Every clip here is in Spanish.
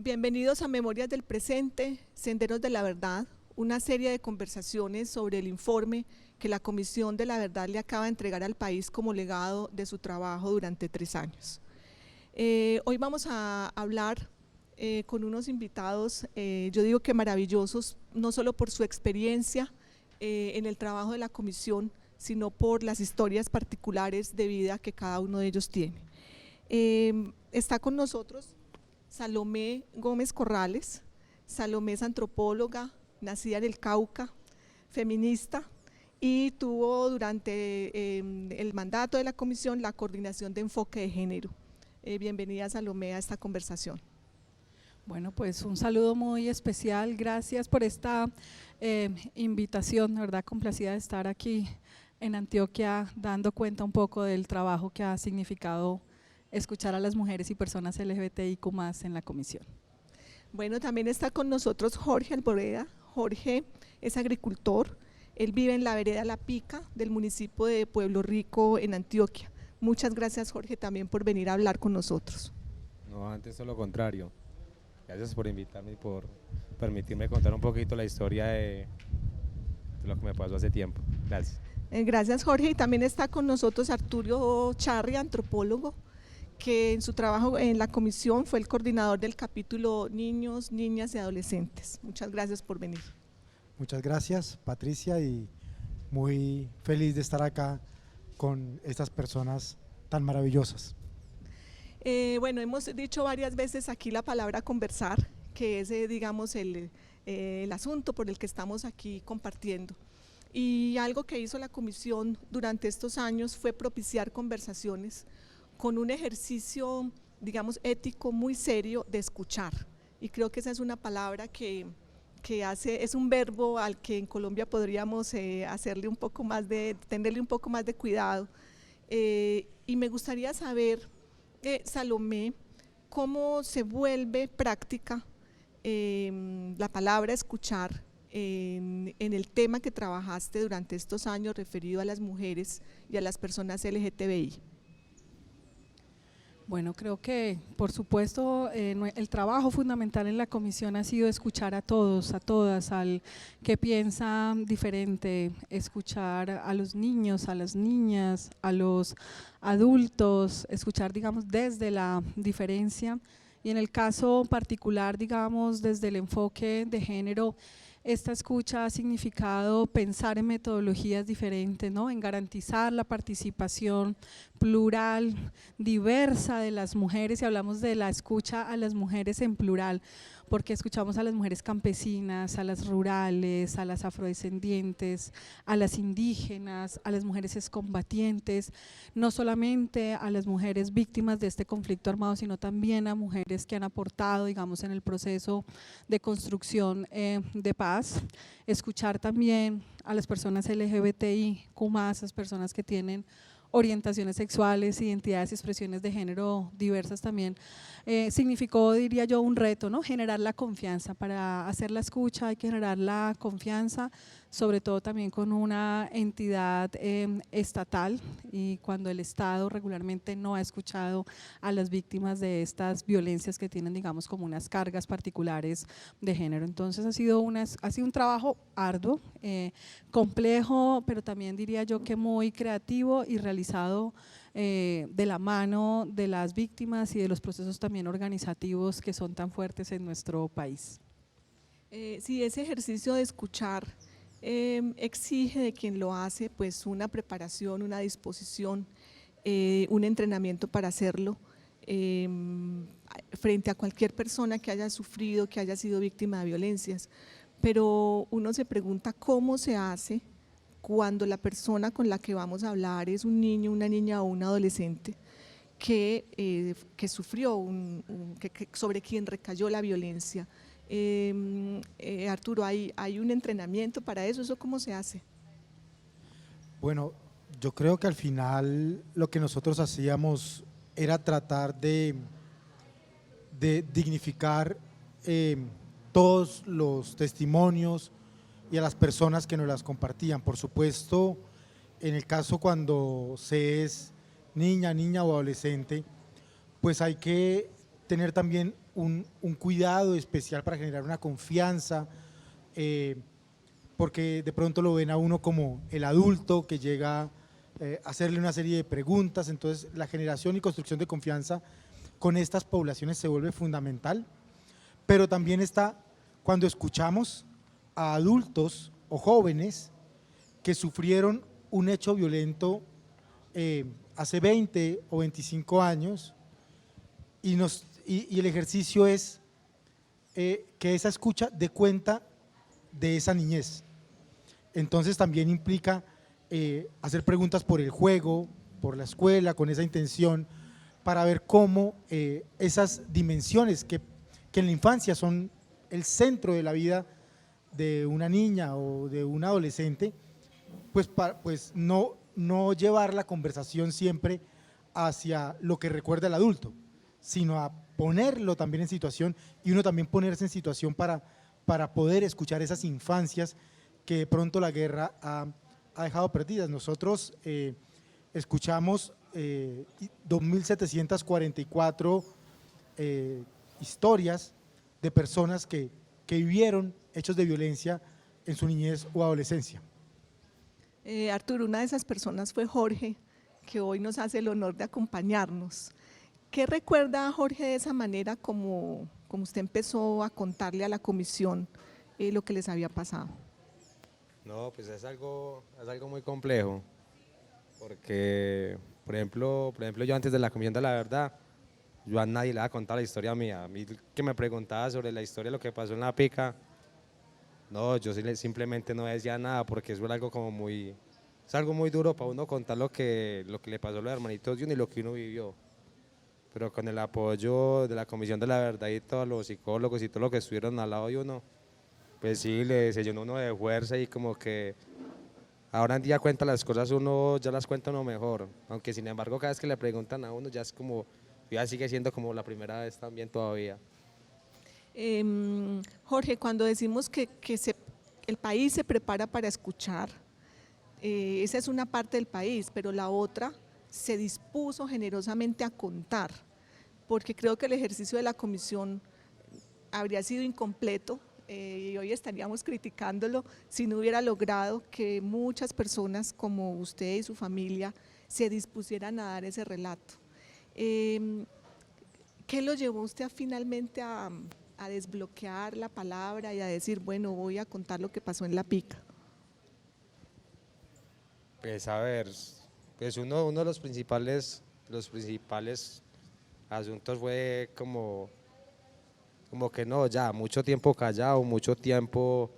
Bienvenidos a Memorias del Presente, Senderos de la Verdad, una serie de conversaciones sobre el informe que la Comisión de la Verdad le acaba de entregar al país como legado de su trabajo durante 3 años. Hoy vamos a hablar con unos invitados, yo digo que maravillosos, no solo por su experiencia en el trabajo de la comisión, sino por las historias particulares de vida que cada uno de ellos tiene. Está con nosotros Salomé Gómez Corrales. Salomé es antropóloga, nacida en el Cauca, feminista, y tuvo durante el mandato de la comisión la coordinación de enfoque de género. Bienvenida, Salomé, a esta conversación. Bueno, pues un saludo muy especial, gracias por esta invitación, de verdad complacida de estar aquí en Antioquia dando cuenta un poco del trabajo que ha significado escuchar a las mujeres y personas LGBTIQ+ en la comisión. Bueno, también está con nosotros Jorge Alboreda. Jorge es agricultor, él vive en la vereda La Pica del municipio de Pueblo Rico en Antioquia. Muchas gracias, Jorge, también por venir a hablar con nosotros. No, antes todo lo contrario. Gracias por invitarme y por permitirme contar un poquito la historia de lo que me pasó hace tiempo. Gracias. Gracias, Jorge. Y también está con nosotros Arturo Charri, antropólogo, que en su trabajo en la comisión fue el coordinador del capítulo Niños, Niñas y Adolescentes. Muchas gracias por venir. Muchas gracias, Patricia, y muy feliz de estar acá con estas personas tan maravillosas. Bueno, hemos dicho varias veces aquí la palabra conversar, que es, digamos, el asunto por el que estamos aquí compartiendo. Y algo que hizo la comisión durante estos años fue propiciar conversaciones con un ejercicio, digamos, ético muy serio de escuchar. Y creo que esa es una palabra que es un verbo al que en Colombia podríamos tenerle un poco más de cuidado. Y me gustaría saber, Salomé, cómo se vuelve práctica la palabra escuchar en el tema que trabajaste durante estos años referido a las mujeres y a las personas LGTBI. Bueno, creo que por supuesto el trabajo fundamental en la comisión ha sido escuchar a todos, a todas, al que piensa diferente, escuchar a los niños, a las niñas, a los adultos, escuchar, digamos, desde la diferencia, y en el caso particular, digamos, desde el enfoque de género. Esta escucha ha significado pensar en metodologías diferentes, ¿no? En garantizar la participación plural, diversa de las mujeres, y hablamos de la escucha a las mujeres en plural, porque escuchamos a las mujeres campesinas, a las rurales, a las afrodescendientes, a las indígenas, a las mujeres excombatientes, no solamente a las mujeres víctimas de este conflicto armado, sino también a mujeres que han aportado, digamos, en el proceso de construcción de paz. Escuchar también a las personas LGBTIQ+, las personas que tienen orientaciones sexuales, identidades y expresiones de género diversas también, significó, diría yo, un reto, ¿no? Generar la confianza. Para hacer la escucha hay que generar la confianza, sobre todo también con una entidad estatal, y cuando el Estado regularmente no ha escuchado a las víctimas de estas violencias que tienen, digamos, como unas cargas particulares de género. Entonces ha sido un trabajo arduo, complejo, pero también diría yo que muy creativo y realizado de la mano de las víctimas y de los procesos también organizativos que son tan fuertes en nuestro país. Sí, ese ejercicio de escuchar exige de quien lo hace pues una preparación, una disposición, un entrenamiento para hacerlo frente a cualquier persona que haya sufrido, que haya sido víctima de violencias. Pero uno se pregunta cómo se hace cuando la persona con la que vamos a hablar es un niño, una niña o un adolescente que sufrió, sobre quien recayó la violencia. Arturo, ¿hay un entrenamiento para eso? ¿Eso cómo se hace? Bueno, yo creo que al final lo que nosotros hacíamos era tratar de dignificar todos los testimonios y a las personas que nos las compartían. Por supuesto, en el caso cuando se es niña o adolescente, pues hay que tener también un cuidado especial para generar una confianza, porque de pronto lo ven a uno como el adulto que llega a hacerle una serie de preguntas. Entonces la generación y construcción de confianza con estas poblaciones se vuelve fundamental, pero también está cuando escuchamos a adultos o jóvenes que sufrieron un hecho violento hace 20 o 25 años y el ejercicio es que esa escucha dé cuenta de esa niñez. Entonces también implica hacer preguntas por el juego, por la escuela, con esa intención, para ver cómo esas dimensiones que en la infancia son el centro de la vida de una niña o de un adolescente, pues no llevar la conversación siempre hacia lo que recuerda el adulto, sino a ponerlo también en situación y uno también ponerse en situación para poder escuchar esas infancias que de pronto la guerra ha dejado perdidas. Nosotros escuchamos 2.744 historias de personas que vivieron hechos de violencia en su niñez o adolescencia. Arturo, una de esas personas fue Jorge, que hoy nos hace el honor de acompañarnos. ¿Qué recuerda Jorge de esa manera como usted empezó a contarle a la comisión lo que les había pasado? No, pues es algo muy complejo, porque, por ejemplo, yo antes de la Comisión de la Verdad, yo a nadie le había contado la historia mía. A mí que me preguntaba sobre la historia de lo que pasó en la pica, no, yo simplemente no decía nada, porque eso era algo es algo muy duro para uno contar lo que le pasó a los hermanitos de uno y lo que uno vivió. Pero con el apoyo de la Comisión de la Verdad y todos los psicólogos y todo lo que estuvieron al lado de uno, pues sí, se llenó uno de fuerza y como que ahora en día cuenta las cosas, uno ya las cuenta uno mejor, aunque sin embargo cada vez que le preguntan a uno ya es como, ya sigue siendo como la primera vez también todavía. Jorge, cuando decimos que el país se prepara para escuchar, esa es una parte del país, pero la otra se dispuso generosamente a contar, porque creo que el ejercicio de la comisión habría sido incompleto y hoy estaríamos criticándolo si no hubiera logrado que muchas personas como usted y su familia se dispusieran a dar ese relato. ¿Qué lo llevó usted finalmente a desbloquear la palabra y a decir, bueno, voy a contar lo que pasó en la pica? Pues a ver, pues uno de los principales asuntos fue como que no, ya mucho tiempo callado, mucho tiempo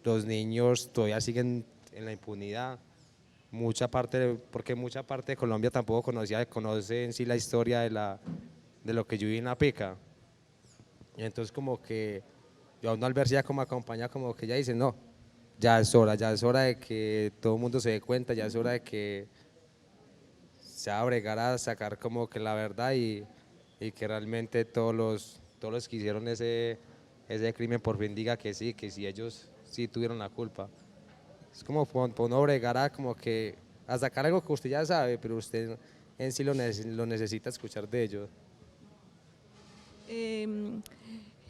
los niños todavía siguen en la impunidad, porque mucha parte de Colombia tampoco conoce en sí la historia de lo que yo viví en la pica. Y entonces como que yo a uno al verse ya como acompaña, como que ya dice, no, ya es hora de que todo el mundo se dé cuenta, ya es hora de que se va a bregar a sacar como que la verdad y que realmente todos los que hicieron ese crimen por fin diga que sí ellos sí tuvieron la culpa. Es como por uno bregar a como que a sacar algo que usted ya sabe, pero usted en sí lo necesita escuchar de ellos.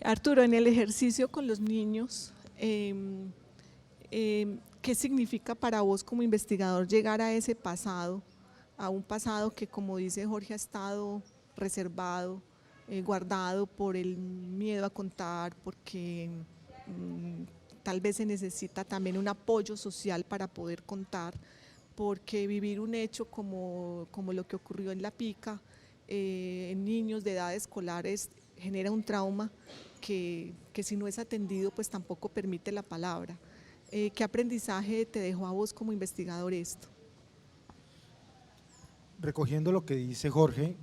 Arturo, en el ejercicio con los niños, ¿qué significa para vos como investigador llegar a ese pasado, a un pasado que, como dice Jorge, ha estado reservado, guardado por el miedo a contar, porque tal vez se necesita también un apoyo social para poder contar, porque vivir un hecho como lo que ocurrió en La Pica, en niños de edad escolares, genera un trauma que si no es atendido, pues tampoco permite la palabra. ¿Qué aprendizaje te dejó a vos como investigador esto? Recogiendo lo que dice Jorge,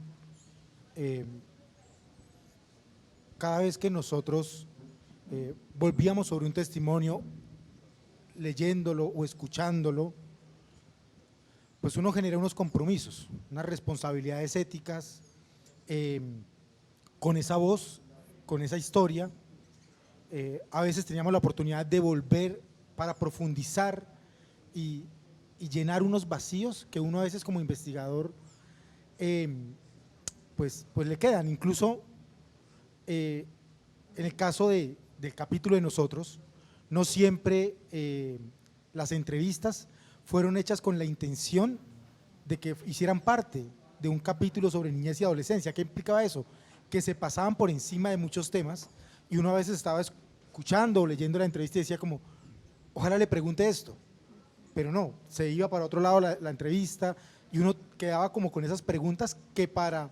cada vez que nosotros volvíamos sobre un testimonio, leyéndolo o escuchándolo, pues uno genera unos compromisos, unas responsabilidades éticas con esa voz, con esa historia. A veces teníamos la oportunidad de volver para profundizar y llenar unos vacíos que uno a veces como investigador pues le quedan. Incluso en el caso del capítulo de nosotros, no siempre las entrevistas fueron hechas con la intención de que hicieran parte de un capítulo sobre niñez y adolescencia. ¿Qué implicaba eso? Que se pasaban por encima de muchos temas y uno a veces estaba escuchando o leyendo la entrevista y decía como, ojalá le pregunte esto, pero no, se iba para otro lado la entrevista y uno quedaba como con esas preguntas que para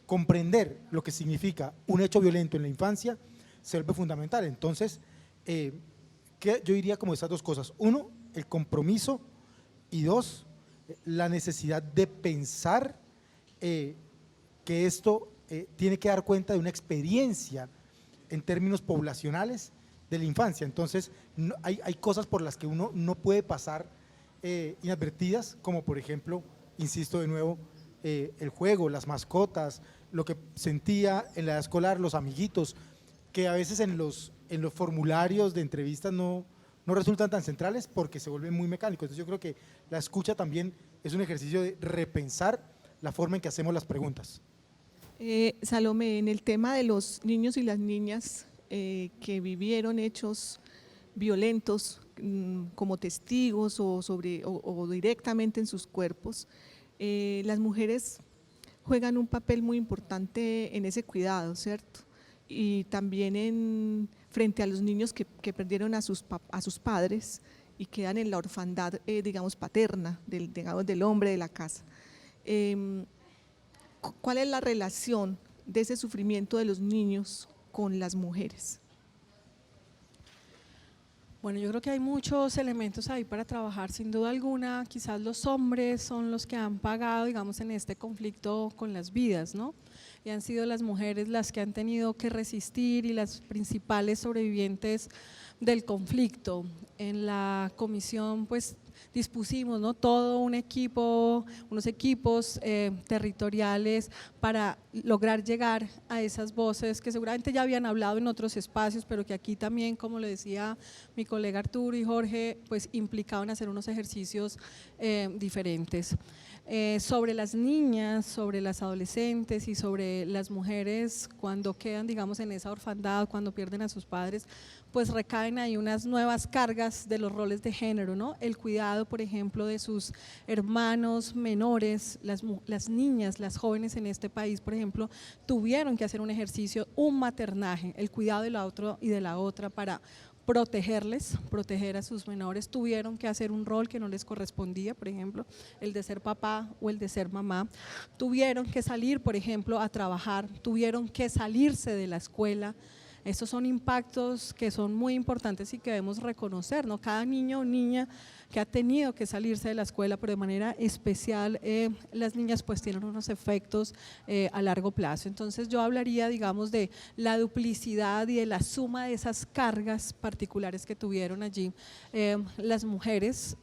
comprender lo que significa un hecho violento en la infancia se vuelve fundamental. Entonces, que yo diría como esas dos cosas: uno, el compromiso, y dos, la necesidad de pensar que esto tiene que dar cuenta de una experiencia en términos poblacionales de la infancia. Entonces, hay cosas por las que uno no puede pasar inadvertidas, como por ejemplo, insisto de nuevo, el juego, las mascotas, lo que sentía en la edad escolar, los amiguitos, que a veces en los formularios de entrevistas no resultan tan centrales porque se vuelven muy mecánicos. Entonces yo creo que la escucha también es un ejercicio de repensar la forma en que hacemos las preguntas. Salomé, en el tema de los niños y las niñas que vivieron hechos violentos como testigos o directamente en sus cuerpos, las mujeres juegan un papel muy importante en ese cuidado, ¿cierto? Y también frente a los niños que perdieron a sus padres y quedan en la orfandad, digamos, paterna, del hombre de la casa. ¿Cuál es la relación de ese sufrimiento de los niños con las mujeres? Bueno, yo creo que hay muchos elementos ahí para trabajar, sin duda alguna. Quizás los hombres son los que han pagado, digamos, en este conflicto con las vidas, ¿no? Y han sido las mujeres las que han tenido que resistir y las principales sobrevivientes del conflicto. En la comisión, pues, dispusimos, ¿no?, todo un equipo, unos equipos territoriales para lograr llegar a esas voces que seguramente ya habían hablado en otros espacios, pero que aquí también, como le decía mi colega Arturo y Jorge, pues implicaban hacer unos ejercicios diferentes. Sobre las niñas, sobre las adolescentes y sobre las mujeres cuando quedan, digamos, en esa orfandad, cuando pierden a sus padres, pues recaen ahí unas nuevas cargas de los roles de género, ¿no? El cuidado, por ejemplo, de sus hermanos menores, las niñas, las jóvenes en este país, por ejemplo, tuvieron que hacer un ejercicio, un maternaje, el cuidado de la otra y de la otra para proteger a sus menores, tuvieron que hacer un rol que no les correspondía, por ejemplo, el de ser papá o el de ser mamá, tuvieron que salir, por ejemplo, a trabajar, tuvieron que salirse de la escuela. Estos son impactos que son muy importantes y que debemos reconocer, ¿no? Cada niño o niña que ha tenido que salirse de la escuela, pero de manera especial las niñas pues tienen unos efectos a largo plazo. Entonces yo hablaría, digamos, de la duplicidad y de la suma de esas cargas particulares que tuvieron allí las mujeres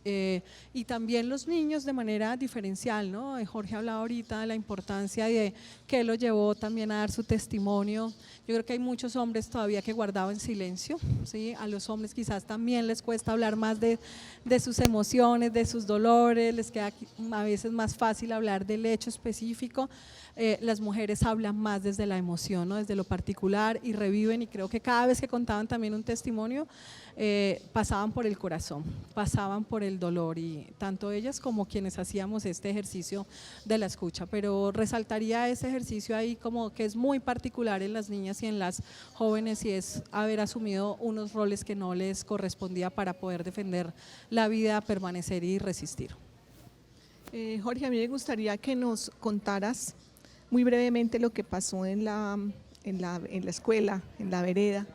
y también los niños de manera diferencial, ¿no? Jorge hablaba ahorita de la importancia de que lo llevó también a dar su testimonio. Yo creo que hay muchos hombres todavía que guardaban silencio, ¿sí? A los hombres quizás también les cuesta hablar más de sus emociones, de sus dolores, les queda a veces más fácil hablar del hecho específico. Las mujeres hablan más desde la emoción, ¿no?, desde lo particular, y reviven, y creo que cada vez que contaban también un testimonio pasaban por el corazón, pasaban por el dolor, y tanto ellas como quienes hacíamos este ejercicio de la escucha, pero resaltaría ese ejercicio ahí como que es muy particular en las niñas y en las jóvenes, y es haber asumido unos roles que no les correspondía para poder defender la vida, permanecer y resistir. Jorge, a mí me gustaría que nos contaras muy brevemente lo que pasó en la escuela, en la vereda,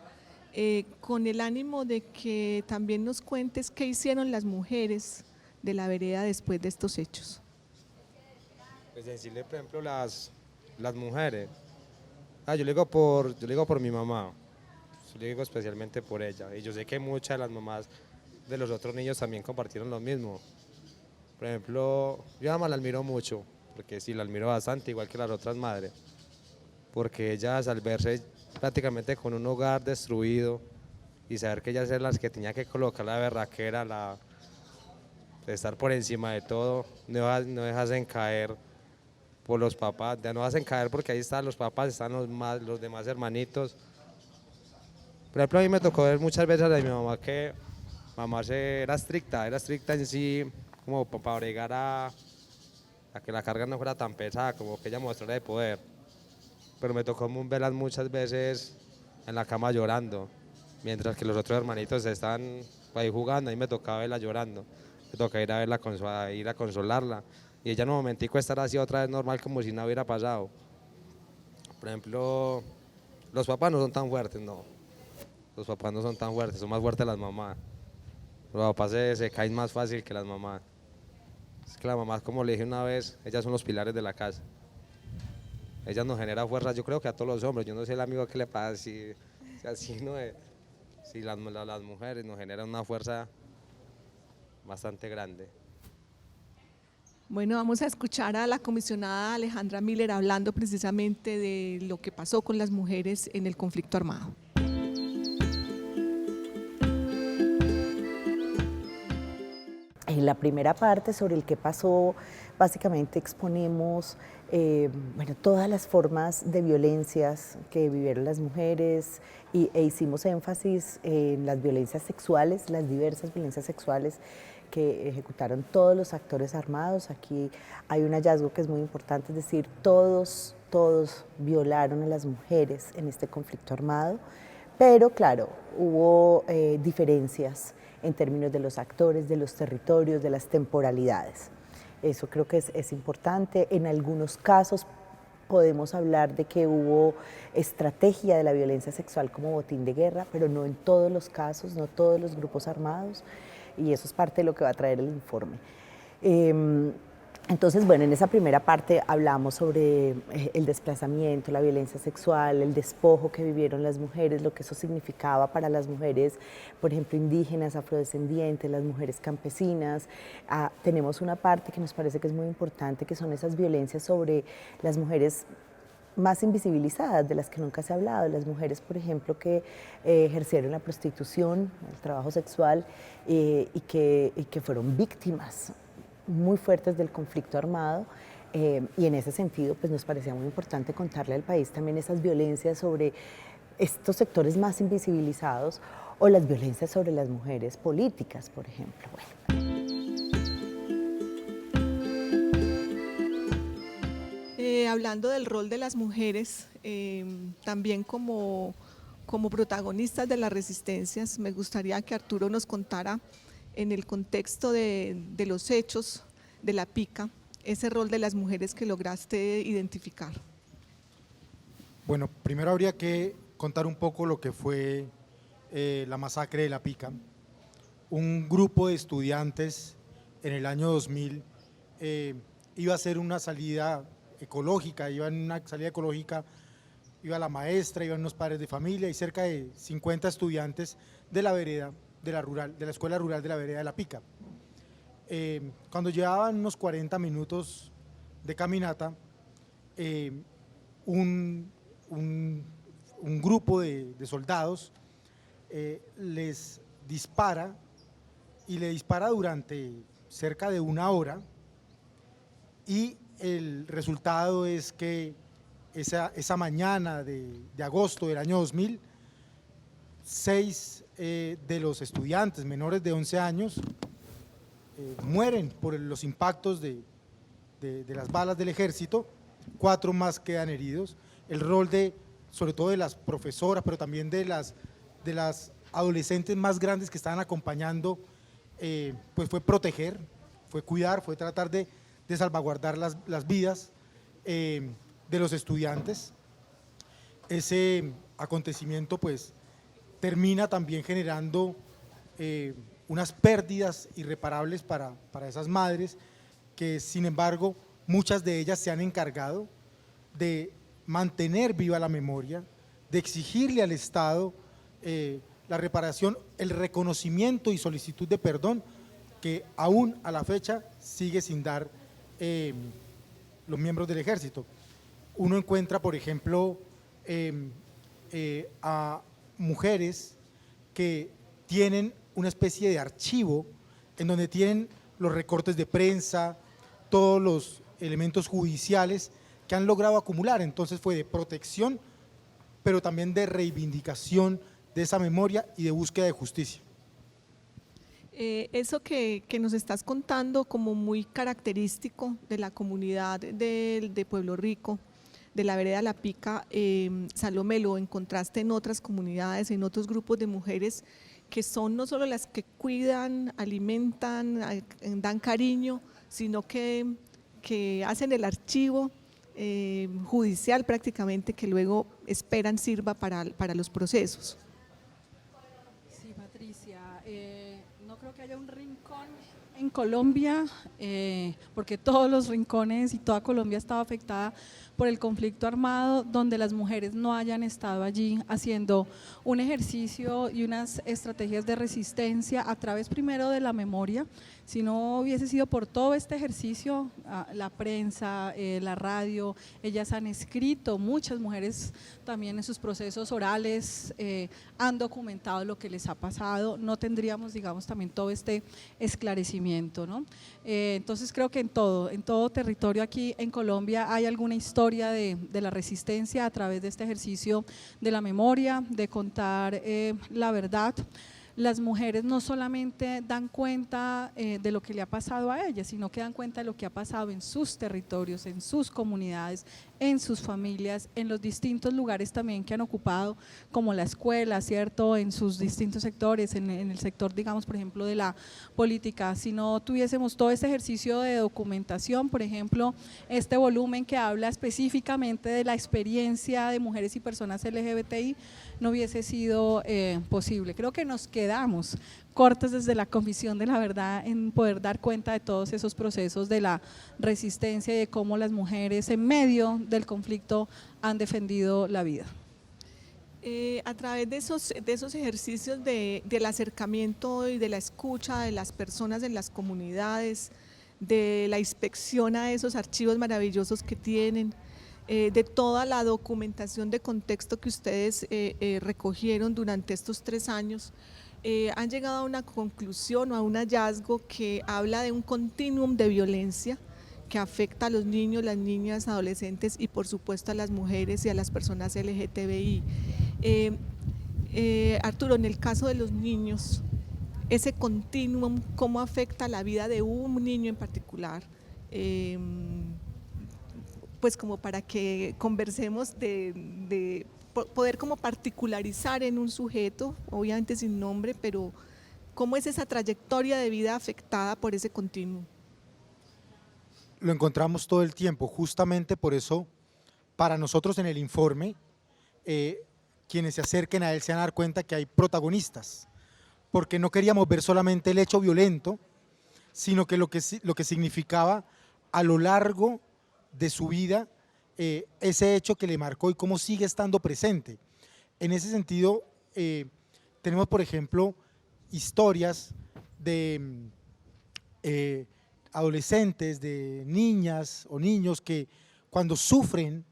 con el ánimo de que también nos cuentes qué hicieron las mujeres de la vereda después de estos hechos. Pues decirle, por ejemplo, las mujeres, yo le digo por mi mamá, yo le digo especialmente por ella, y yo sé que muchas de las mamás de los otros niños también compartieron lo mismo. Por ejemplo, yo a mamá la admiro mucho, porque sí, la admiro bastante, igual que las otras madres, porque ellas al verse prácticamente con un hogar destruido y saber que ellas eran las que tenía que colocar la berraquera, de estar por encima de todo, no dejarse caer, por los papás, ya no hacen caer porque ahí están los papás, están los demás hermanitos. Por ejemplo, a mí me tocó ver muchas veces a mi mamá que era estricta en sí, como para obligar a que la carga no fuera tan pesada, como que ella mostrara de poder. Pero me tocó verlas muchas veces en la cama llorando, mientras que los otros hermanitos estaban ahí jugando, ahí me tocaba verla llorando, me tocaba ir a verla, ir a consolarla, y ella en un momentico estar así otra vez normal como si nada hubiera pasado. Por ejemplo, los papás no son tan fuertes, no. Los papás no son tan fuertes, son más fuertes las mamás. Los papás se caen más fácil que las mamás. Es que las mamás, como le dije una vez, ellas son los pilares de la casa. Ellas nos generan fuerza, yo creo que a todos los hombres. Yo no sé el amigo que le pasa, si así no es. Si las mujeres nos generan una fuerza bastante grande. Bueno, vamos a escuchar a la comisionada Alejandra Miller hablando precisamente de lo que pasó con las mujeres en el conflicto armado. En la primera parte sobre el que pasó, básicamente exponemos todas las formas de violencias que vivieron las mujeres e hicimos énfasis en las violencias sexuales, las diversas violencias sexuales que ejecutaron todos los actores armados. Aquí hay un hallazgo que es muy importante, es decir, todos violaron a las mujeres en este conflicto armado, pero claro, hubo diferencias en términos de los actores, de los territorios, de las temporalidades. Eso creo que es importante. En algunos casos podemos hablar de que hubo estrategia de la violencia sexual como botín de guerra, pero no en todos los casos, no todos los grupos armados, y eso es parte de lo que va a traer el informe. Entonces, bueno, en esa primera parte hablamos sobre el desplazamiento, la violencia sexual, el despojo que vivieron las mujeres, lo que eso significaba para las mujeres, por ejemplo, indígenas, afrodescendientes, las mujeres campesinas. Tenemos una parte que nos parece que es muy importante, que son esas violencias sobre las mujeres más invisibilizadas, de las que nunca se ha hablado, las mujeres, por ejemplo, que ejercieron la prostitución, el trabajo sexual y que fueron víctimas muy fuertes del conflicto armado, y en ese sentido pues nos parecía muy importante contarle al país también esas violencias sobre estos sectores más invisibilizados o las violencias sobre las mujeres políticas, por ejemplo. Hablando del rol de las mujeres, también como protagonistas de las resistencias, me gustaría que Arturo nos contara en el contexto de los hechos de la pica, ese rol de las mujeres que lograste identificar. Bueno, primero habría que contar un poco lo que fue la masacre de la pica. Un grupo de estudiantes en el año 2000 iba a hacer una salida ecológica, iba la maestra, iban unos padres de familia y cerca de 50 estudiantes de la vereda, de la escuela rural de la vereda de la Pica. Cuando llevaban unos 40 minutos de caminata, un grupo de soldados les dispara y le dispara durante cerca de una hora, y el resultado es que esa mañana de agosto del año 2000, 6 de los estudiantes menores de 11 años mueren por los impactos de las balas del ejército, 4 más quedan heridos. El rol sobre todo de las profesoras, pero también de las adolescentes más grandes que estaban acompañando, pues fue proteger, fue cuidar, fue tratar de salvaguardar las vidas de los estudiantes. Ese acontecimiento pues termina también generando unas pérdidas irreparables para esas madres, que sin embargo muchas de ellas se han encargado de mantener viva la memoria, de exigirle al Estado la reparación, el reconocimiento y solicitud de perdón que aún a la fecha sigue sin dar los miembros del ejército. Uno encuentra, por ejemplo, a mujeres que tienen una especie de archivo en donde tienen los recortes de prensa, todos los elementos judiciales que han logrado acumular. Entonces fue de protección, pero también de reivindicación de esa memoria y de búsqueda de justicia. Eso que nos estás contando como muy característico de la comunidad de Pueblo Rico, de la vereda La Pica, Salomé, lo encontraste en otras comunidades, en otros grupos de mujeres que son no solo las que cuidan, alimentan, dan cariño, sino que hacen el archivo judicial prácticamente, que luego esperan sirva para los procesos. Sí, Patricia, no creo que haya un rincón en Colombia, porque todos los rincones y toda Colombia estaba afectada por el conflicto armado, donde las mujeres no hayan estado allí haciendo un ejercicio y unas estrategias de resistencia a través primero de la memoria. Si no hubiese sido por todo este ejercicio, la prensa, la radio, ellas han escrito, muchas mujeres también en sus procesos orales han documentado lo que les ha pasado, no tendríamos, digamos, también todo este esclarecimiento, ¿no? Entonces creo que en todo territorio aquí en Colombia hay alguna historia de la resistencia a través de este ejercicio de la memoria, de contar la verdad. Las mujeres no solamente dan cuenta de lo que le ha pasado a ellas, sino que dan cuenta de lo que ha pasado en sus territorios, en sus comunidades, en sus familias, en los distintos lugares también que han ocupado, como la escuela, ¿cierto?, en sus distintos sectores, en el sector, digamos, por ejemplo, de la política. Si no tuviésemos todo este ejercicio de documentación, por ejemplo, este volumen que habla específicamente de la experiencia de mujeres y personas LGBTI, no hubiese sido posible. Creo que nos quedamos cortos desde la Comisión de la Verdad en poder dar cuenta de todos esos procesos de la resistencia y de cómo las mujeres en medio del conflicto han defendido la vida. A través de esos ejercicios del acercamiento y de la escucha de las personas en las comunidades, de la inspección a esos archivos maravillosos que tienen, de toda la documentación de contexto que ustedes recogieron durante estos 3 años, han llegado a una conclusión o a un hallazgo que habla de un continuum de violencia que afecta a los niños, las niñas, adolescentes y por supuesto a las mujeres y a las personas LGTBI. Arturo, en el caso de los niños, ese continuum, ¿cómo afecta la vida de un niño en particular? Pues como para que conversemos de poder como particularizar en un sujeto, obviamente sin nombre, pero ¿cómo es esa trayectoria de vida afectada por ese continuum? Lo encontramos todo el tiempo, justamente por eso para nosotros en el informe, quienes se acerquen a él se van a dar cuenta que hay protagonistas, porque no queríamos ver solamente el hecho violento, sino que lo que significaba a lo largo de su vida ese hecho que le marcó y cómo sigue estando presente. En ese sentido, tenemos por ejemplo historias de adolescentes, de niñas o niños que cuando sufren,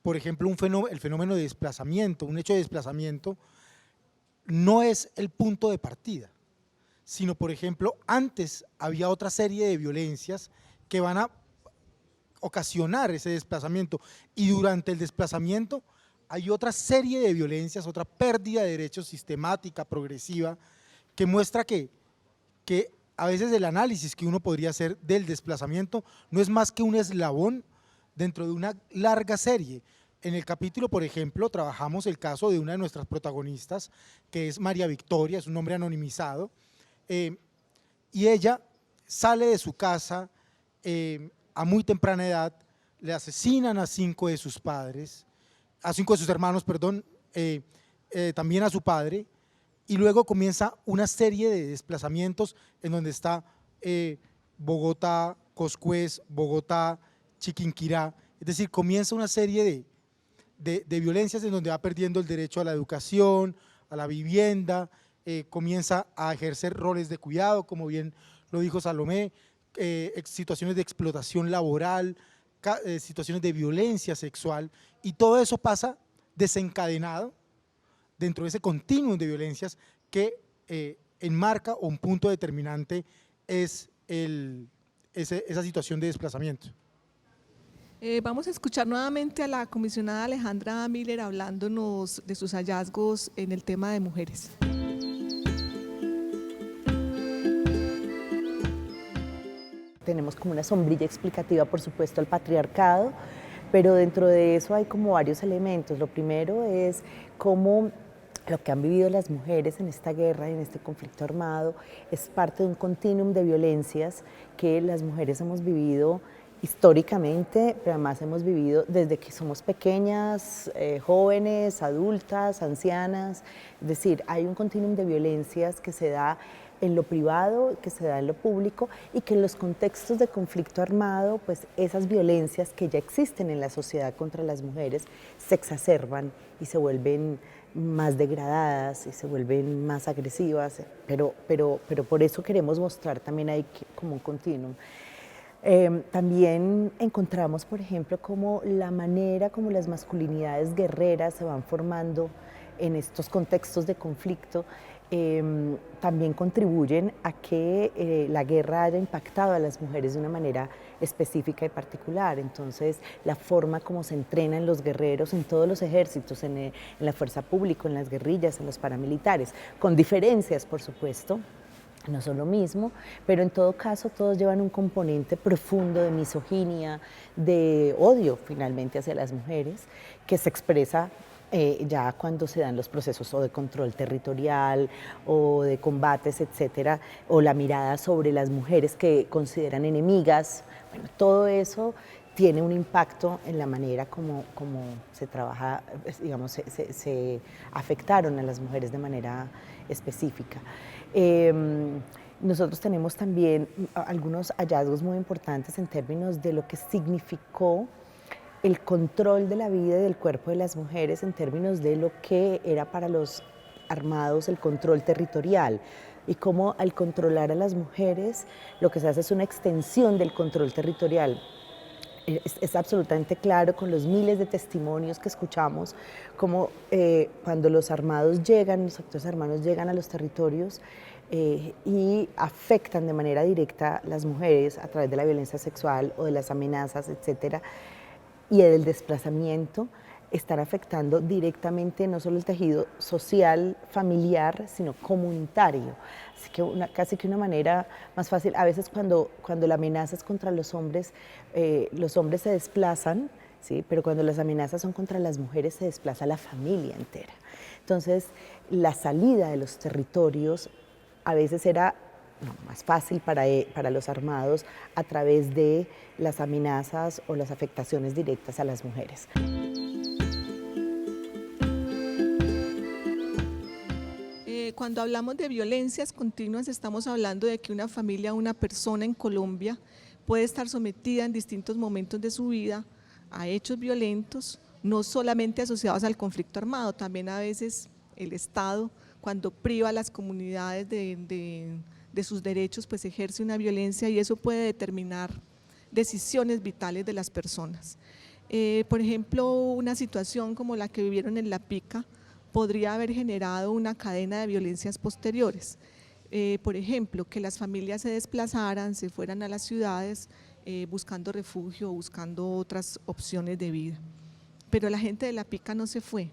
por ejemplo, el fenómeno de desplazamiento, un hecho de desplazamiento, no es el punto de partida, sino por ejemplo, antes había otra serie de violencias que van a ocasionar ese desplazamiento y durante el desplazamiento hay otra serie de violencias, otra pérdida de derechos sistemática, progresiva, que muestra que a veces el análisis que uno podría hacer del desplazamiento no es más que un eslabón dentro de una larga serie. En el capítulo, por ejemplo, trabajamos el caso de una de nuestras protagonistas, que es María Victoria, es un nombre anonimizado, y ella sale de su casa a muy temprana edad, le asesinan a 5 de sus padres, a 5 de sus hermanos, perdón, también a su padre, y luego comienza una serie de desplazamientos en donde está Bogotá, Coscuez, Bogotá, Chiquinquirá, es decir, comienza una serie de violencias en donde va perdiendo el derecho a la educación, a la vivienda, comienza a ejercer roles de cuidado, como bien lo dijo Salomé, situaciones de explotación laboral, situaciones de violencia sexual, y todo eso pasa desencadenado dentro de ese continuum de violencias que enmarca o un punto determinante es esa situación de desplazamiento. Vamos a escuchar nuevamente a la comisionada Alejandra Miller hablándonos de sus hallazgos en el tema de mujeres. Tenemos como una sombrilla explicativa, por supuesto, al patriarcado, pero dentro de eso hay como varios elementos. Lo primero es cómo lo que han vivido las mujeres en esta guerra, en este conflicto armado, es parte de un continuum de violencias que las mujeres hemos vivido históricamente, pero además hemos vivido desde que somos pequeñas, jóvenes, adultas, ancianas. Es decir, hay un continuum de violencias que se da en lo privado, que se da en lo público, y que en los contextos de conflicto armado, pues esas violencias que ya existen en la sociedad contra las mujeres se exacerban y se vuelven más degradadas y se vuelven más agresivas, pero por eso queremos mostrar también ahí como un continuum. También encontramos, por ejemplo, cómo la manera como las masculinidades guerreras se van formando en estos contextos de conflicto también contribuyen a que la guerra haya impactado a las mujeres de una manera específica y particular. Entonces, la forma como se entrenan los guerreros en todos los ejércitos, en la fuerza pública, en las guerrillas, en los paramilitares, con diferencias, por supuesto, no son lo mismo, pero en todo caso todos llevan un componente profundo de misoginia, de odio finalmente hacia las mujeres, que se expresa ya cuando se dan los procesos o de control territorial o de combates, etcétera, o la mirada sobre las mujeres que consideran enemigas. Bueno, todo eso tiene un impacto en la manera como se trabaja, digamos, se afectaron a las mujeres de manera específica. Nosotros tenemos también algunos hallazgos muy importantes en términos de lo que significó el control de la vida y del cuerpo de las mujeres en términos de lo que era para los armados el control territorial, y cómo al controlar a las mujeres lo que se hace es una extensión del control territorial. Es absolutamente claro con los miles de testimonios que escuchamos, como cuando los armados llegan, los actores armados llegan a los territorios y afectan de manera directa a las mujeres a través de la violencia sexual o de las amenazas, etcétera, y el desplazamiento, están afectando directamente no solo el tejido social, familiar, sino comunitario. Así que casi que una manera más fácil, a veces cuando la amenaza es contra los hombres se desplazan, ¿sí? Pero cuando las amenazas son contra las mujeres se desplaza la familia entera. Entonces, la salida de los territorios a veces era más fácil para los armados a través de las amenazas o las afectaciones directas a las mujeres. Cuando hablamos de violencias continuas, estamos hablando de que una familia o una persona en Colombia puede estar sometida en distintos momentos de su vida a hechos violentos, no solamente asociados al conflicto armado, también a veces el Estado, cuando priva a las comunidades de sus derechos, pues ejerce una violencia y eso puede determinar decisiones vitales de las personas. Por ejemplo, una situación como la que vivieron en La Pica podría haber generado una cadena de violencias posteriores. Por ejemplo, que las familias se desplazaran, se fueran a las ciudades buscando refugio, buscando otras opciones de vida. Pero la gente de La Pica no se fue.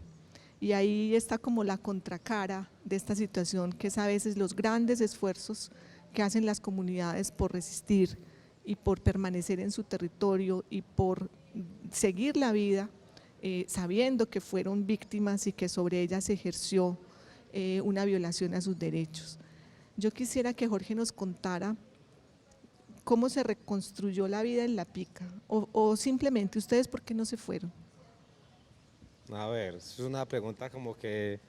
Y ahí está como la contracara de esta situación, que es a veces los grandes esfuerzos que hacen las comunidades por resistir y por permanecer en su territorio y por seguir la vida, sabiendo que fueron víctimas y que sobre ellas se ejerció una violación a sus derechos. Yo quisiera que Jorge nos contara cómo se reconstruyó la vida en La Pica, o simplemente ustedes por qué no se fueron. A ver, es una pregunta como que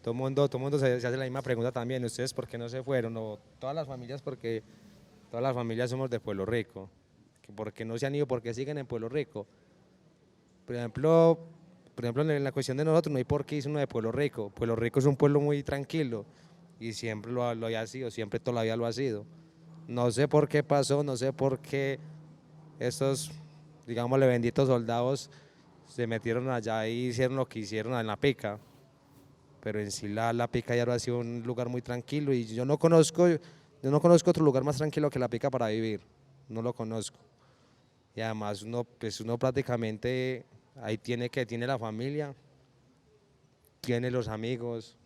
todo mundo se hace la misma pregunta también. ¿Ustedes por qué no se fueron? O todas las familias, porque todas las familias somos de Pueblo Rico. ¿Por qué no se han ido? ¿Por qué siguen en Pueblo Rico? Por ejemplo, en la cuestión de nosotros, no hay por qué irse uno de Pueblo Rico. Pueblo Rico es un pueblo muy tranquilo y siempre lo había sido, siempre toda la vida lo ha sido. No sé por qué pasó, no sé por qué estos, digámosle, benditos soldados se metieron allá y hicieron lo que hicieron en La Pica. Pero en sí la Pica ya no ha sido un lugar muy tranquilo y yo no conozco otro lugar más tranquilo que La Pica para vivir, no lo conozco. y además uno, pues uno prácticamente ahí tiene la familia, tiene los amigos,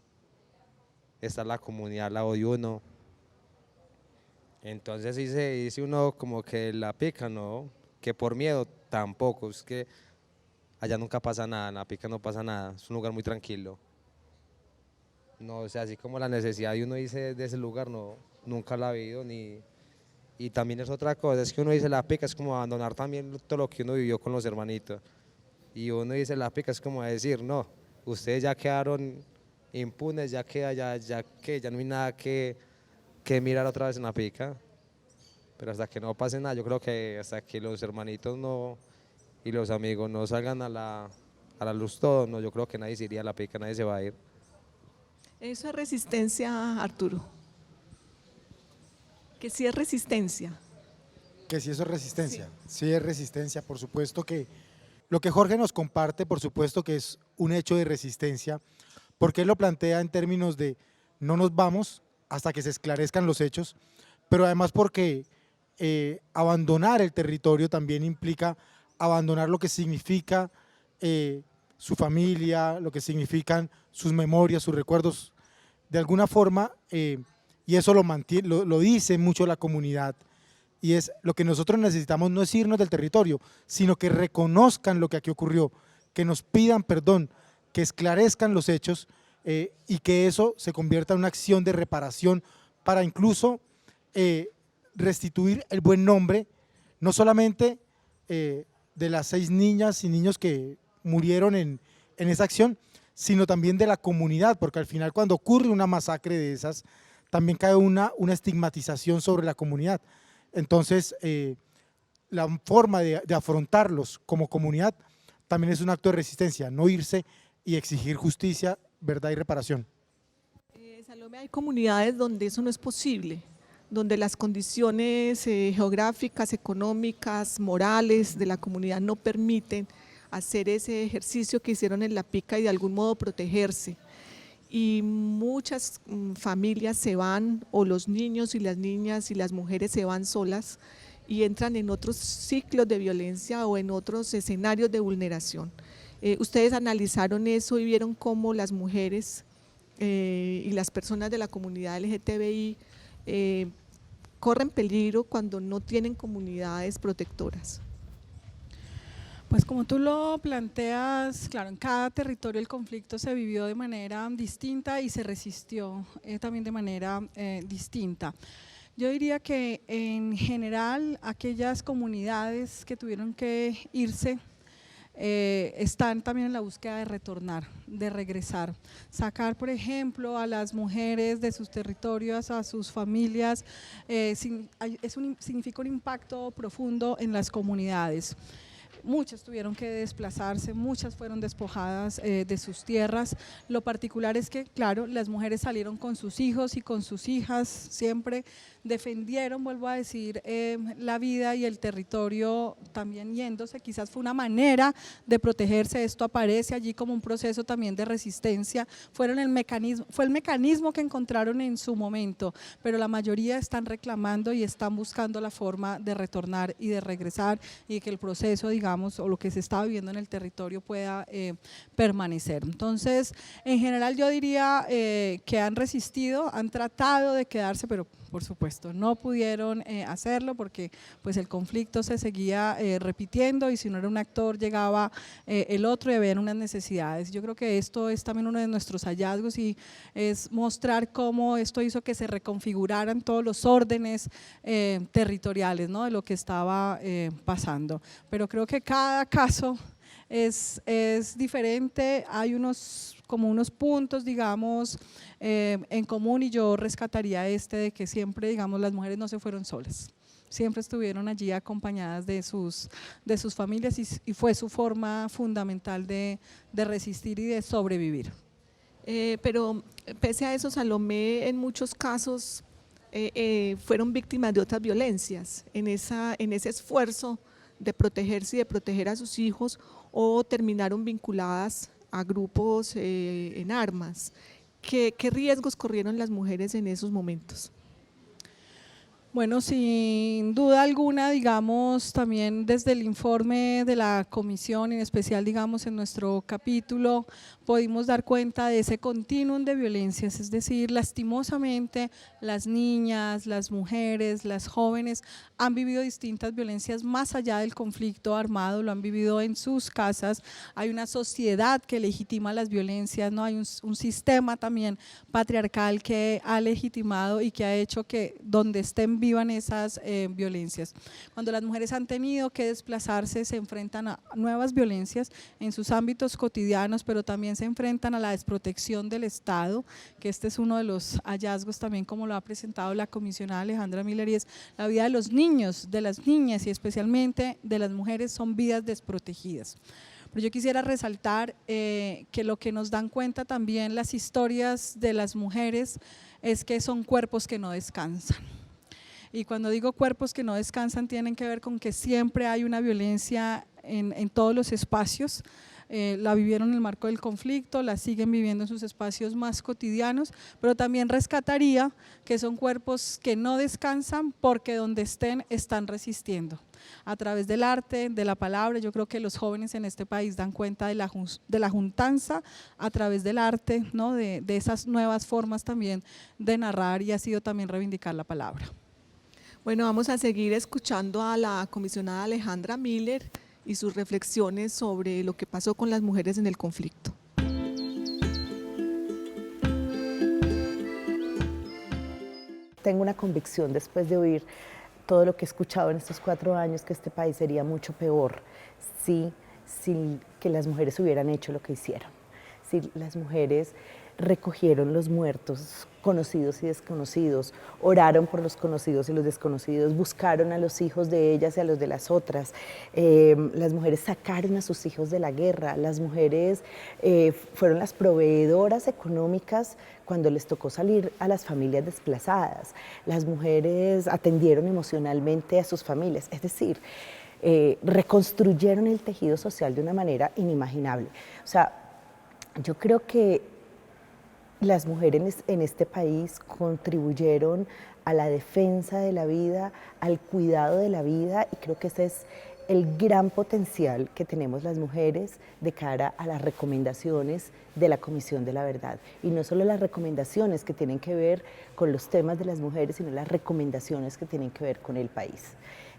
está la comunidad al lado de uno. Entonces dice uno como que la pica, no, que por miedo tampoco, es que allá nunca pasa nada, en la pica no pasa nada, es un lugar muy tranquilo. No, o sea, así como la necesidad de uno dice de ese lugar, no, nunca la ha habido ni. Y también es otra cosa, es que uno dice la pica, es como abandonar también todo lo que uno vivió con los hermanitos. Y uno dice la pica, es como decir, no, ustedes ya quedaron impunes, ya no hay nada que mirar otra vez en la pica. Pero hasta que no pase nada, yo creo que hasta que los hermanitos no y los amigos no salgan a la luz todos, no, yo creo que nadie se iría a la pica, nadie se va a ir. Eso es resistencia, Arturo. Que sí es resistencia. Que si eso es resistencia, sí es resistencia, por supuesto que lo que Jorge nos comparte, por supuesto que es un hecho de resistencia, porque él lo plantea en términos de no nos vamos hasta que se esclarezcan los hechos, pero además porque abandonar el territorio también implica abandonar lo que significa su familia, lo que significan sus memorias, sus recuerdos, de alguna forma, y eso lo dice mucho la comunidad, y es lo que nosotros necesitamos no es irnos del territorio, sino que reconozcan lo que aquí ocurrió, que nos pidan perdón, que esclarezcan los hechos y que eso se convierta en una acción de reparación para incluso restituir el buen nombre, no solamente de las 6 niñas y niños que murieron en esa acción, sino también de la comunidad, porque al final cuando ocurre una masacre de esas, también cae una estigmatización sobre la comunidad. Entonces, la forma de afrontarlos como comunidad también es un acto de resistencia, no irse y exigir justicia, verdad y reparación. Salomé, hay comunidades donde eso no es posible, donde las condiciones geográficas, económicas, morales de la comunidad no permiten hacer ese ejercicio que hicieron en la pica y de algún modo protegerse. Y muchas familias se van, o los niños y las niñas y las mujeres se van solas y entran en otros ciclos de violencia o en otros escenarios de vulneración. Ustedes analizaron eso y vieron cómo las mujeres y las personas de la comunidad LGTBI corren peligro cuando no tienen comunidades protectoras. Pues como tú lo planteas, claro, en cada territorio el conflicto se vivió de manera distinta y se resistió también de manera distinta. Yo diría que en general aquellas comunidades que tuvieron que irse están también en la búsqueda de retornar, de regresar, sacar por ejemplo a las mujeres de sus territorios, a sus familias, significa un impacto profundo en las comunidades. Muchas tuvieron que desplazarse, muchas fueron despojadas de sus tierras. Lo particular es que, claro, las mujeres salieron con sus hijos y con sus hijas, siempre defendieron, vuelvo a decir, la vida y el territorio también yéndose. Quizás fue una manera de protegerse, esto aparece allí como un proceso también de resistencia. Fue el mecanismo que encontraron en su momento, pero la mayoría están reclamando y están buscando la forma de retornar y de regresar y que el proceso, digamos, o lo que se está viviendo en el territorio pueda permanecer. Entonces, en general yo diría que han resistido, han tratado de quedarse, pero por supuesto no pudieron hacerlo porque pues el conflicto se seguía repitiendo y si no era un actor llegaba el otro y habían unas necesidades. Yo creo que esto es también uno de nuestros hallazgos y es mostrar cómo esto hizo que se reconfiguraran todos los órdenes territoriales, ¿no?, de lo que estaba pasando. Pero creo que cada caso es diferente, hay unos puntos, digamos, en común y yo rescataría de que siempre, digamos, las mujeres no se fueron solas, siempre estuvieron allí acompañadas de sus familias y fue su forma fundamental de resistir y de sobrevivir. Pero pese a eso, Salomé, en muchos casos fueron víctimas de otras violencias, en ese esfuerzo de protegerse y de proteger a sus hijos, o terminaron vinculadas a grupos en armas. ¿Qué riesgos corrieron las mujeres en esos momentos? Bueno, sin duda alguna, digamos, también desde el informe de la comisión, en especial, digamos, en nuestro capítulo, pudimos dar cuenta de ese continuum de violencias, es decir, lastimosamente las niñas, las mujeres, las jóvenes han vivido distintas violencias más allá del conflicto armado, lo han vivido en sus casas, hay una sociedad que legitima las violencias, ¿no? Hay un sistema también patriarcal que ha legitimado y que ha hecho que donde estén vivan esas violencias. Cuando las mujeres han tenido que desplazarse, se enfrentan a nuevas violencias en sus ámbitos cotidianos, pero también se enfrentan a la desprotección del Estado, que este es uno de los hallazgos también como lo ha presentado la comisionada Alejandra Miller, y es la vida de los niños, de las niñas y especialmente de las mujeres son vidas desprotegidas. Pero yo quisiera resaltar que lo que nos dan cuenta también las historias de las mujeres es que son cuerpos que no descansan. Y cuando digo cuerpos que no descansan tienen que ver con que siempre hay una violencia en todos los espacios, la vivieron en el marco del conflicto, la siguen viviendo en sus espacios más cotidianos, pero también rescataría que son cuerpos que no descansan porque donde estén están resistiendo. A través del arte, de la palabra, yo creo que los jóvenes en este país dan cuenta de la juntanza a través del arte, ¿no? de esas nuevas formas también de narrar, y ha sido también reivindicar la palabra. Bueno, vamos a seguir escuchando a la comisionada Alejandra Miller y sus reflexiones sobre lo que pasó con las mujeres en el conflicto. Tengo una convicción después de oír todo lo que he escuchado en estos 4 años que este país sería mucho peor si que las mujeres hubieran hecho lo que hicieron, si las mujeres recogieron los muertos, conocidos y desconocidos, oraron por los conocidos y los desconocidos, buscaron a los hijos de ellas y a los de las otras, las mujeres sacaron a sus hijos de la guerra, las mujeres fueron las proveedoras económicas cuando les tocó salir a las familias desplazadas, las mujeres atendieron emocionalmente a sus familias, es decir, reconstruyeron el tejido social de una manera inimaginable. O sea, yo creo que las mujeres en este país contribuyeron a la defensa de la vida, al cuidado de la vida, y creo que ese es el gran potencial que tenemos las mujeres de cara a las recomendaciones de la Comisión de la Verdad. Y no solo las recomendaciones que tienen que ver con los temas de las mujeres, sino las recomendaciones que tienen que ver con el país.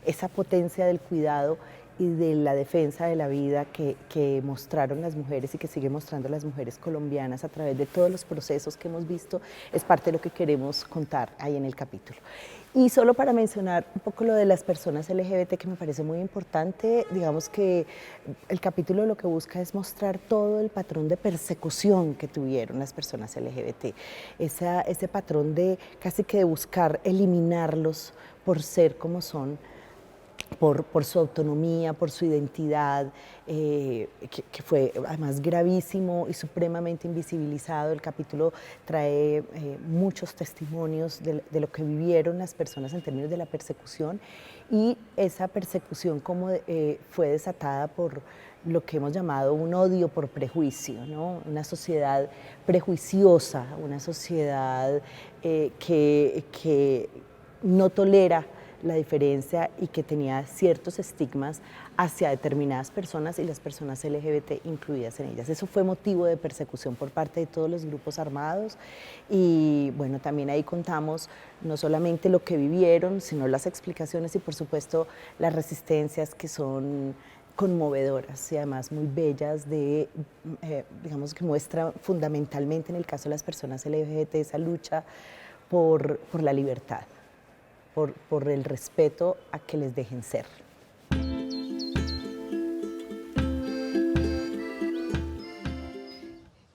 Esa potencia del cuidado y de la defensa de la vida que mostraron las mujeres y que sigue mostrando las mujeres colombianas a través de todos los procesos que hemos visto, es parte de lo que queremos contar ahí en el capítulo. Y solo para mencionar un poco lo de las personas LGBT, que me parece muy importante, digamos que el capítulo lo que busca es mostrar todo el patrón de persecución que tuvieron las personas LGBT, ese patrón de casi que de buscar eliminarlos por ser como son, por su autonomía, por su identidad, que fue además gravísimo y supremamente invisibilizado. El capítulo trae muchos testimonios de lo que vivieron las personas en términos de la persecución, y esa persecución como fue desatada por lo que hemos llamado un odio por prejuicio, ¿no? Una sociedad prejuiciosa, una sociedad que no tolera la diferencia y que tenía ciertos estigmas hacia determinadas personas y las personas LGBT incluidas en ellas. Eso fue motivo de persecución por parte de todos los grupos armados, y bueno, también ahí contamos no solamente lo que vivieron, sino las explicaciones y por supuesto las resistencias que son conmovedoras y además muy bellas, digamos que muestra fundamentalmente en el caso de las personas LGBT esa lucha por la libertad. Por el respeto a que les dejen ser.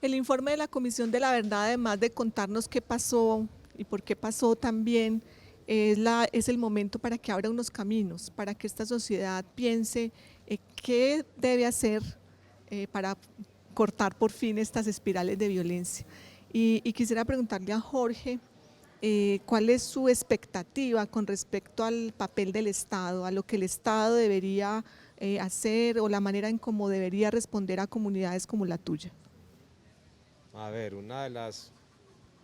El informe de la Comisión de la Verdad, además de contarnos qué pasó y por qué pasó también, es el momento para que abra unos caminos, para que esta sociedad piense qué debe hacer para cortar por fin estas espirales de violencia. Y quisiera preguntarle a Jorge, ¿cuál es su expectativa con respecto al papel del Estado, a lo que el Estado debería hacer o la manera en cómo debería responder a comunidades como la tuya? A ver, una de las,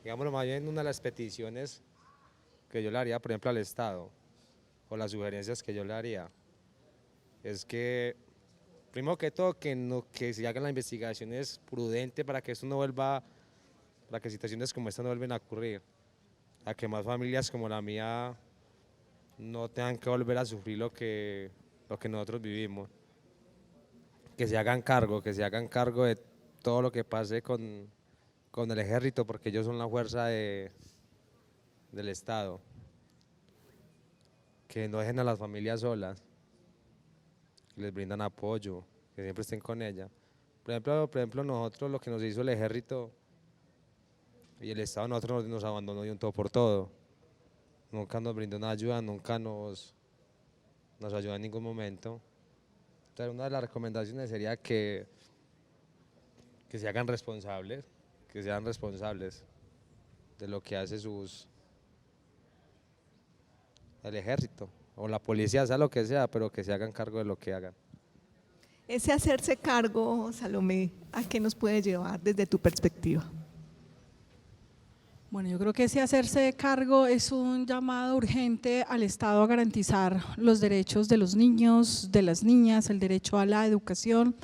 digámoslo más bien, una de las peticiones que yo le haría, por ejemplo, al Estado, o las sugerencias que yo le haría, es que, primero que todo, que se hagan las investigaciones prudentes para que esto no vuelva, para que situaciones como esta no vuelvan a ocurrir, a que más familias como la mía no tengan que volver a sufrir lo que nosotros vivimos. Que se hagan cargo de todo lo que pase con el ejército, porque ellos son la fuerza del Estado. Que no dejen a las familias solas, que les brindan apoyo, que siempre estén con ellas. Por ejemplo, nosotros, lo que nos hizo el ejército y el Estado, nosotros nos abandonó de un todo por todo. Nunca nos brindó una ayuda, nunca nos ayudó en ningún momento. Entonces, una de las recomendaciones sería que se hagan responsables, que sean responsables de lo que hace el ejército o la policía, sea lo que sea, pero que se hagan cargo de lo que hagan. Ese hacerse cargo, Salomé, ¿a qué nos puede llevar desde tu perspectiva? Bueno, yo creo que ese hacerse cargo es un llamado urgente al Estado a garantizar los derechos de los niños, de las niñas, el derecho a la educación,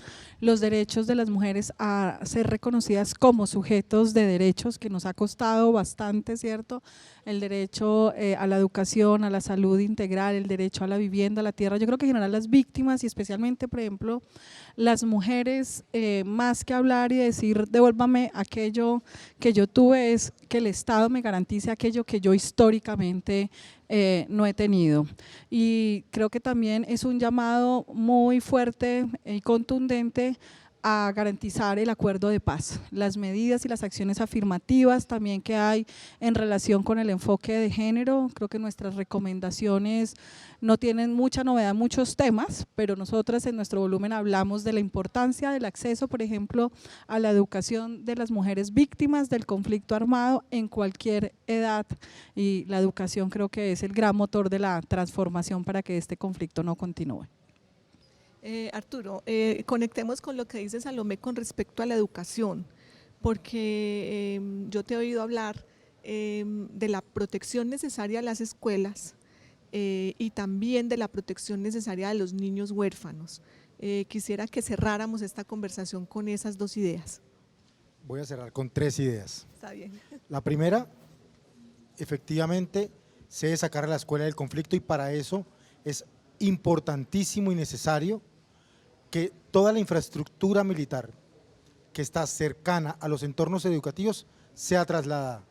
los derechos de las mujeres a ser reconocidas como sujetos de derechos, que nos ha costado bastante, ¿cierto? El derecho a la educación, a la salud integral, el derecho a la vivienda, a la tierra. Yo creo que en general las víctimas y especialmente, por ejemplo, las mujeres, más que hablar y decir devuélvame aquello que yo tuve, es que el Estado me garantice aquello que yo históricamente no he tenido. Y creo que también es un llamado muy fuerte y contundente a garantizar el acuerdo de paz, las medidas y las acciones afirmativas también que hay en relación con el enfoque de género. Creo que nuestras recomendaciones no tienen mucha novedad en muchos temas, pero nosotras en nuestro volumen hablamos de la importancia del acceso, por ejemplo, a la educación de las mujeres víctimas del conflicto armado en cualquier edad, y la educación creo que es el gran motor de la transformación para que este conflicto no continúe. Arturo, conectemos con lo que dice Salomé con respecto a la educación, porque yo te he oído hablar de la protección necesaria a las escuelas y también de la protección necesaria a los niños huérfanos. Quisiera que cerráramos esta conversación con esas dos ideas. Voy a cerrar con 3 ideas. Está bien. La primera, efectivamente, se debe sacar a la escuela del conflicto, y para eso es importantísimo y necesario que toda la infraestructura militar que está cercana a los entornos educativos sea trasladada,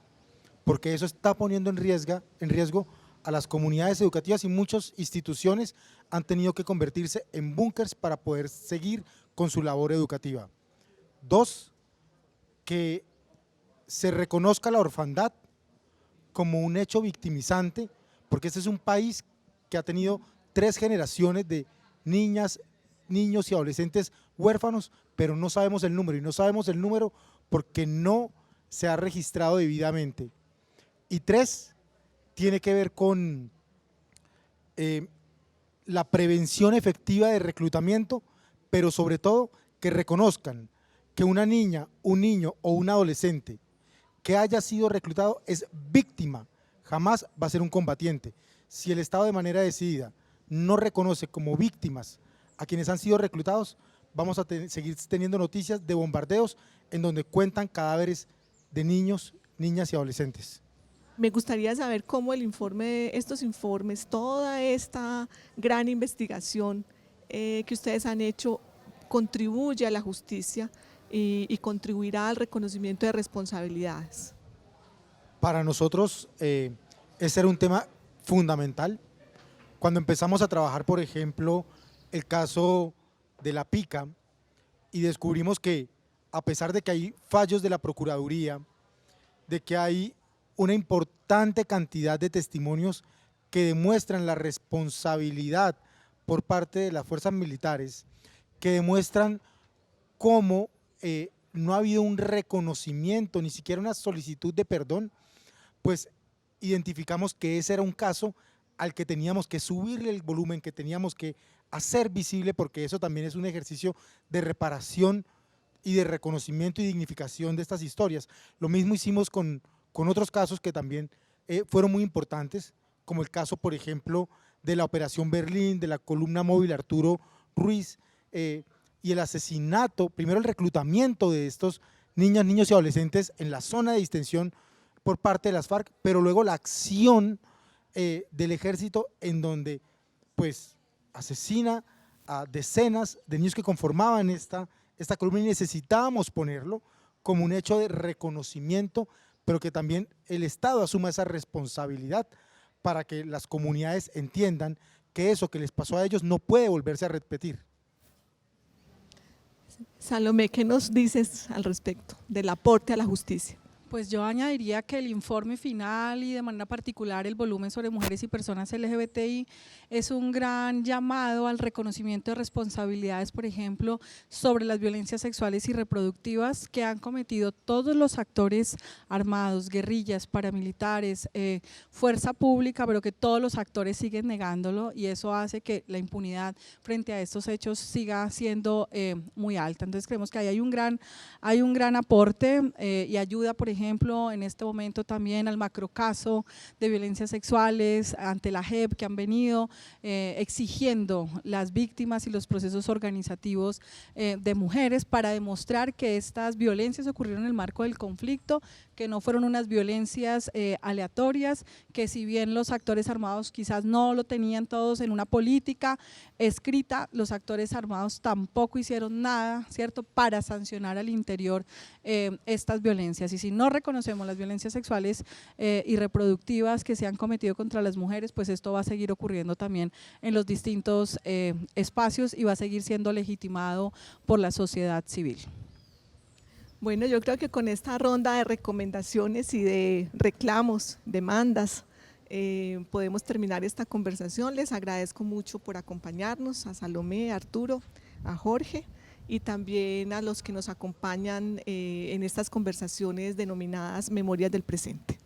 porque eso está poniendo en riesgo a las comunidades educativas, y muchas instituciones han tenido que convertirse en búnkers para poder seguir con su labor educativa. 2, que se reconozca la orfandad como un hecho victimizante, porque este es un país que ha tenido 3 generaciones de niñas, niños y adolescentes huérfanos, pero no sabemos el número, y no sabemos el número porque no se ha registrado debidamente. Y 3, tiene que ver con la prevención efectiva de reclutamiento, pero sobre todo que reconozcan que una niña, un niño o un adolescente que haya sido reclutado es víctima, jamás va a ser un combatiente. Si el Estado de manera decidida no reconoce como víctimas a quienes han sido reclutados, vamos a seguir teniendo noticias de bombardeos en donde cuentan cadáveres de niños, niñas y adolescentes. Me gustaría saber cómo estos informes, toda esta gran investigación que ustedes han hecho contribuye a la justicia y contribuirá al reconocimiento de responsabilidades. Para nosotros ese era un tema fundamental. Cuando empezamos a trabajar, por ejemplo, el caso de La Pica, y descubrimos que a pesar de que hay fallos de la Procuraduría, de que hay una importante cantidad de testimonios que demuestran la responsabilidad por parte de las fuerzas militares, que demuestran cómo no ha habido un reconocimiento, ni siquiera una solicitud de perdón, pues identificamos que ese era un caso al que teníamos que subirle el volumen, que teníamos que hacer visible, porque eso también es un ejercicio de reparación y de reconocimiento y dignificación de estas historias. Lo mismo hicimos con otros casos que también fueron muy importantes, como el caso, por ejemplo, de la Operación Berlín, de la columna móvil Arturo Ruiz, y el asesinato, primero el reclutamiento de estos niñas, niños y adolescentes en la zona de distensión por parte de las FARC, pero luego la acción del ejército en donde pues asesina a decenas de niños que conformaban esta columna, y necesitábamos ponerlo como un hecho de reconocimiento, pero que también el Estado asuma esa responsabilidad para que las comunidades entiendan que eso que les pasó a ellos no puede volverse a repetir. Salomé, ¿qué nos dices al respecto del aporte a la justicia? Pues yo añadiría que el informe final y de manera particular el volumen sobre mujeres y personas LGBTI es un gran llamado al reconocimiento de responsabilidades, por ejemplo, sobre las violencias sexuales y reproductivas que han cometido todos los actores armados, guerrillas, paramilitares, fuerza pública, pero que todos los actores siguen negándolo, y eso hace que la impunidad frente a estos hechos siga siendo muy alta. Entonces creemos que ahí hay un gran aporte y ayuda, por ejemplo, en este momento también al macrocaso de violencias sexuales ante la JEP, que han venido exigiendo las víctimas y los procesos organizativos de mujeres para demostrar que estas violencias ocurrieron en el marco del conflicto, que no fueron unas violencias aleatorias, que si bien los actores armados quizás no lo tenían todos en una política escrita, los actores armados tampoco hicieron nada, ¿cierto?, para sancionar al interior estas violencias. Y si no reconocemos las violencias sexuales y reproductivas que se han cometido contra las mujeres, pues esto va a seguir ocurriendo también en los distintos espacios y va a seguir siendo legitimado por la sociedad civil. Bueno, yo creo que con esta ronda de recomendaciones y de reclamos, demandas, podemos terminar esta conversación. Les agradezco mucho por acompañarnos, a Salomé, a Arturo, a Jorge, y también a los que nos acompañan en estas conversaciones denominadas Memorias del Presente.